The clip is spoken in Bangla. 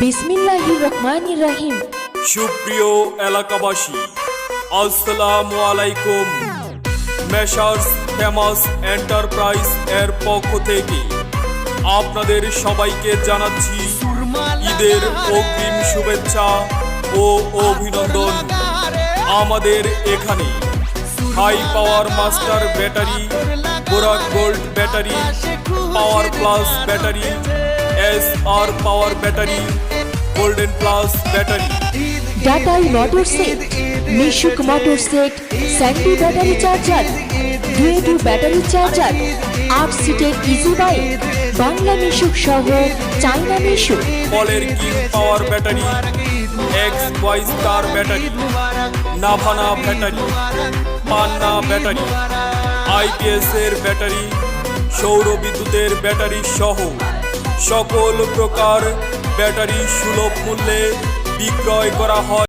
বিসমিল্লাহির রহমানির রহিম। সুপ্রিয় এলাকাবাসী, আসসালামু আলাইকুম। মেসার্স ফেমাস এন্টারপ্রাইজ এর পক্ষ থেকে আপনাদের সবাইকে জানাচ্ছি ঈদের অগ্রিম শুভেচ্ছা ও অভিনন্দন। আমাদের এখানে high power master battery, Borak gold battery, power plus battery, SR power battery, golden plus battery, ডাটাই motor set, Mishuk motor set, Sandy battery charger, ডুয়েটু ব্যাটারি চার্জার, 8 সিটের ইজি বাইক, বাংলা মিশুক সহ চাইনা মিশুক, পলের king power battery, XY star battery, Navana battery, Panna battery, IPS এর ব্যাটারি, সৌর বিদ্যুতের ব্যাটারি সহ সকল প্রকার ব্যাটারি সুলভ মূল্যে বিক্রয় করা হয়।